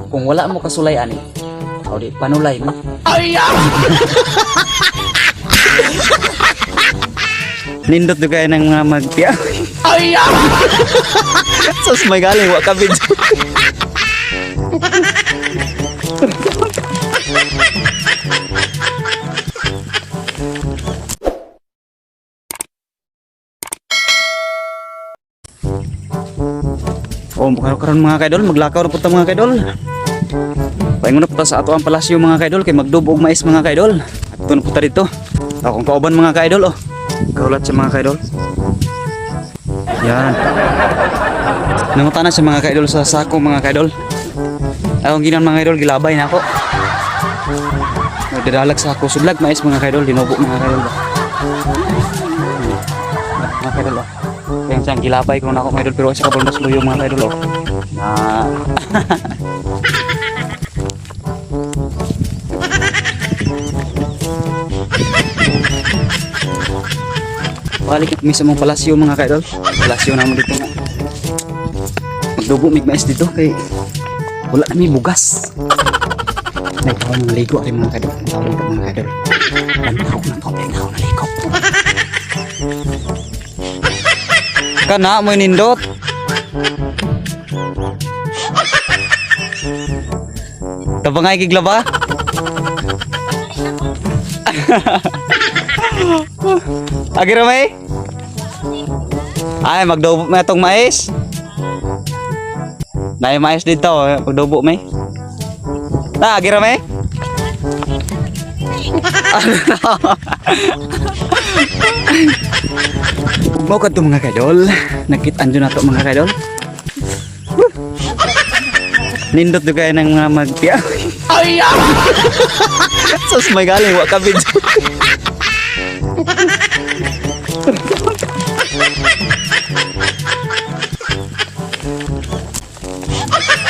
kung wala mo kasulay ani, o di panulay mo. Nindot do kay nang mga magtiya. Sus may galing wa ka video. Oh, karon mga kaidol, maglakaw ra pud ta mga kaidol. Paingon na po ta sa ato ang palasyo mga kaidol kay magdubo og mais mga kaidol. Ato na po ta dito. Akong kauban mga kaidol oh. Kaulat sa mga kaidol. Yan. Nangutana sa mga kaidol sa sako mga kaidol. Akong ginan mga kaidol gilabay na ako. Nagdadalag sa ako sudlag mais mga kaidol, dinubo mga kaidol. Mga kaidol oh. Kaya siyang gilabay ko na ako mga idol pero sa kabundas luyo mga idol oh. Balik kami sa mga palasyo mga idol. Palasyo naman dito nga. Magdubo mig mais dito kay wala kami bugas. Nagtawag ng ligo rin mga idol. Nagtawag ng mga idol. Nagtawag ng tubig na ako na ligo. Kana mo nindot. Tabangay giglaba. Agira may? Ay magdubo may tong mais. Nay mais dito, magdubo may. Ta agira may? Mau ka to mga kaidol. Nakitaan dyan na to mga kaidol. Nindot do kaya ng mga magtiya. Sus may galing wa ka video.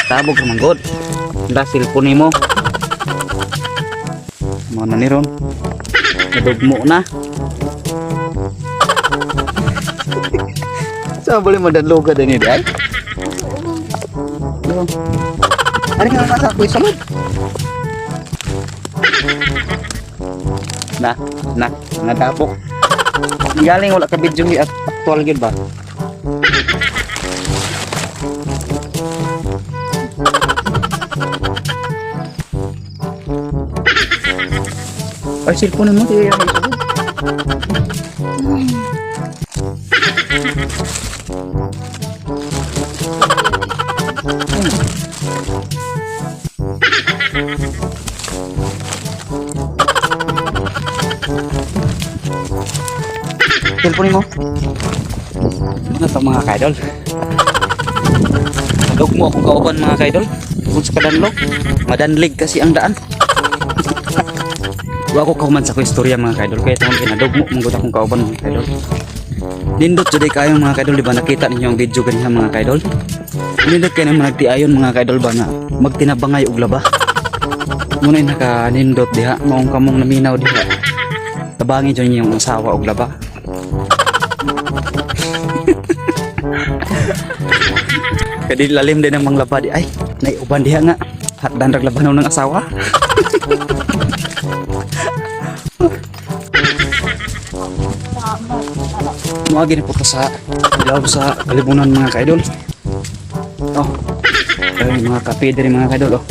Tabog naman god. Nda cellphone mo. Mana ni ron? Nadugmo na. Saan boleh madadlog ka din yun ay? Ano nga nasa ako'y salud? Nadapok. Galing wala ka video ni at aktual gid ba? Ay, cellphone mo di yan. Telepon mo. Ano to mga kaidol? Nadog mo akong kauban mga kaidol. Kung sa kadanlog, madanlig kasi ang daan. Wa ko kauman sa ko istorya mga kaidol. Kaya itong kinadog mo, manggut akong kauban mga kaidol. Nindot juday kayo mga kaidol, di ba nakita ninyo ang video kanina mga kaidol? Nindot kayo naman nagtiayon mga kaidol ba na magtinabangay og laba. Muna'y naka nindot diha, maong kamong naminaw diha. Tabangin dyan yung asawa og laba. Kadi lalim din ang mga laba di ay naiuban diha nga hatdan rag labanaw ng asawa. Muagi po sa ilaw sa kalibunan mga kaidol. Oh, ay mga kape diri mga kaidol oh.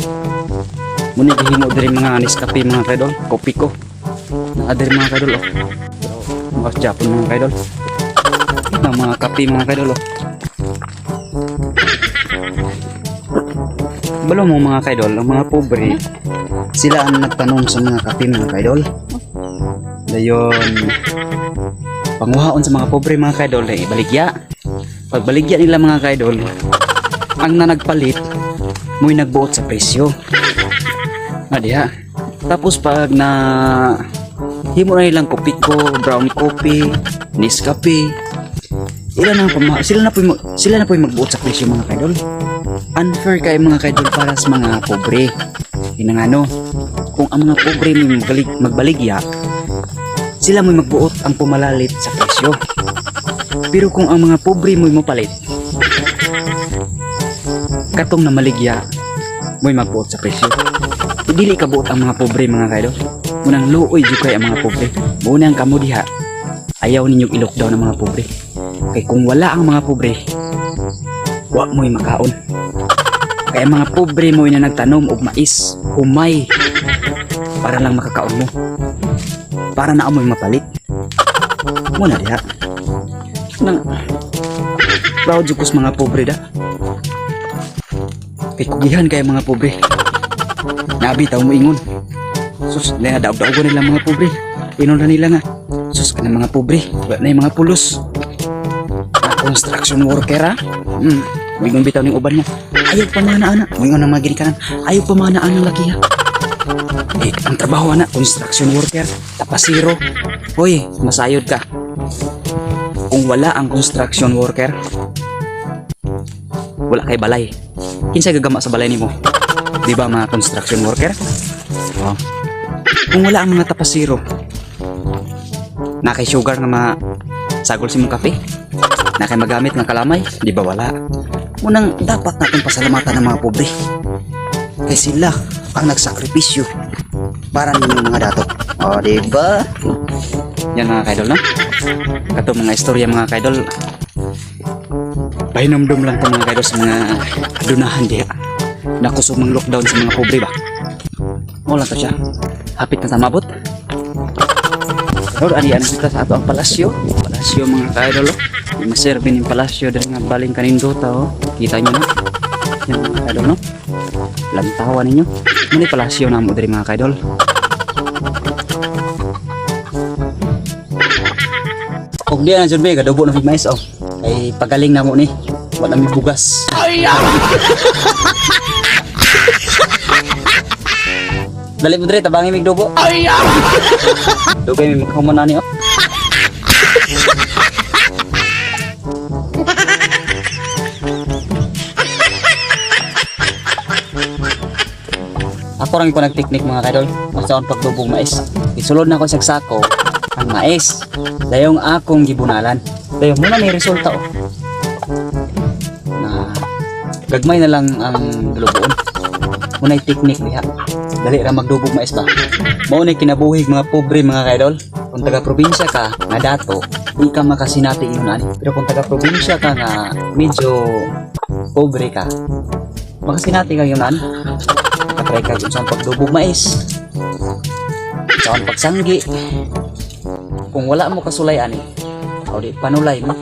Muni gihimo diri mga Nescafe mga kaidol, kopi ko. Naa diri mga kaidol oh. Mga Japon mga kaidol. Na mga kape mga kaidol oh. Balo mo mga kaidol, ang mga pobre sila ang nagtanong sa mga kape mga kaidol. Dayon panguhaon sa mga pobre mga kaidol ay ibaligya. Pag baligya nila mga kaidol, ang nanagpalit mo'y nagbuot sa presyo. Diha. Tapos pag na himo na nilang kopi ko, brown coffee, Nescafe, sila na po magbuot sa presyo mga kaidol. Unfair kay mga kaidol para sa mga pobre. Inangano, kung ang mga pobre may magbaligya, sila mo'y magbuot ang pumalalit sa presyo. Pero kung ang mga pobre mo'y mapalit, katong na maligya, mo'y magbuot sa presyo. Dili ka buot ang mga pobre mga kaidol. Munang luoy jud kay ang mga pobre. Muna ang kamo diha. Ayaw ninyong i-lockdown ang mga pobre. Kay kung wala ang mga pobre, wa mo'y makaon. Kaya mga pobre mo'y na nagtanom og mais, humay, para lang makakaon mo. Para na amoy mapalit. Muna diha. Nang proud jud kus mga pobre da. Kay kugihan kay mga pobre. Nabi taw mo ingon. Sus, na daog-daog nila mga pobre. Inon na nila nga. Sus, kanang mga pobre, wala na yung mga pulos. Construction worker ha. Mingon bitaw ning uban mo. Ayaw pa mga ana. Mingon ang mga ginikanan. Ayaw pa mga anang laki ha. Eh, ang trabaho na, construction worker, tapasiro. Hoy, masayod ka. Kung wala ang construction worker, wala kay balay. Kinsay gagama sa balay nimo? Di ba mga construction worker? Oh. Kung wala ang mga tapasiro, na kay sugar nga sagol si mong kape, na kay magamit ng kalamay, di ba wala? Munang dapat natin pasalamatan ng mga pobre. Kay sila ang nagsakripisyo para ninyong mga dato. O, di ba? Yan mga kaidol, no? Kato mga istorya mga kaidol. Pahinumdum lang to mga kaidol sa mga adunahan diha. Nakusog mang lockdown sa mga pobre ba? Wala to siya. Hapit na tamabot. Lord, ani kita sa ato ang palasyo. Palasyo mga kaidol, oh. Maserve ning palasyo diri nga baling kanindo ta, oh. Kita nyo na. Yan mga kaidol, no? Lantawan ninyo. Muni palasyo na mo diri mga kaidol. Og diyan na jud be gadubo na mais, oh. Ay pagaling na mo ni. Wala mi bugas. Dali mo dre tabangi mig dubo. Dugay mi maghuman ani, oh. Ako lang ko nagteknik mga kaidol. Masaon pagdubog mais. Isulod na ko sa sako ang mais. Dayong akong gibunalan. Dayong muna may resulta, oh. Na gagmay na lang ang dulubuon. Muna'y teknik diha. Dali ra magdubog mais ba. Mao na kinabuhig mga pobre mga kaidol. Kung taga probinsya ka nga dato, di ka makasinati inunan. Pero kung taga probinsya ka nga medyo pobre ka, makasinati ka inunan. Katry ka sa pagdubog mais. Sa pagsanggi. Kung wala mo kasulay ani, o di panulay mo.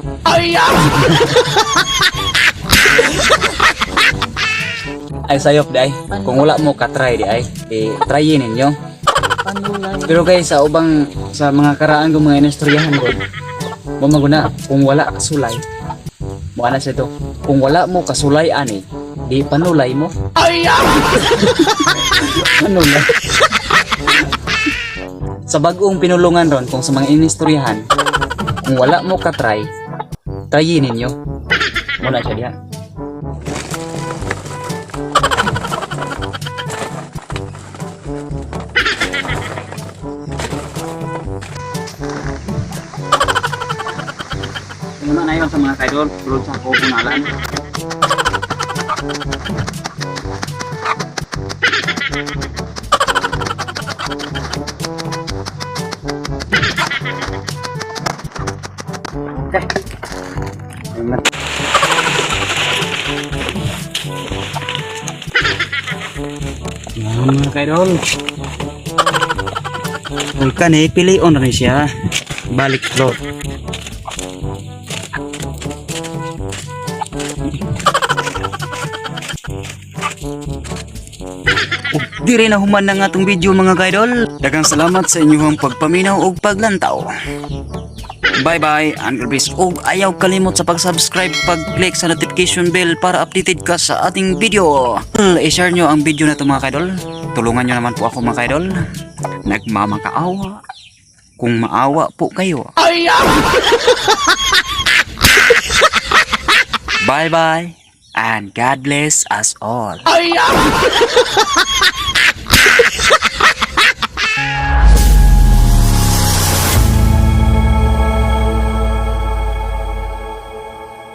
Ay sayop di ay. Kung wala mo katry di ay, tryin ninyo. Pero guys, sa ubang sa mga karaan ko mga inistoryahan ko, mo maguna kung wala kasulay. Mo ana sa ito. Kung wala mo kasulay ani, di panulay mo. Panulay. Sa bagong pinulungan ron kung sa mga inistoryahan, kung wala mo katry, tryin ninyo. Muna siya diyan. Muna na yun sa mga kaidol, tulad sa ako bunalan. Okay. Mga kaidol. Vulkan pilih on rin siya. Balik floor. Diri na human na nga itong video mga kaidol. Daghang salamat sa inyong pagpaminaw o paglantaw. Bye bye and God bless. Og ayaw kalimot sa pag-subscribe, pag-click sa notification bell para updated ka sa ating video. I-share nyo ang video na ito mga kaidol. Tulungan nyo naman po ako mga kaidol. Nagmamakaawa. Kung maawa po kayo. Bye bye and God bless us all.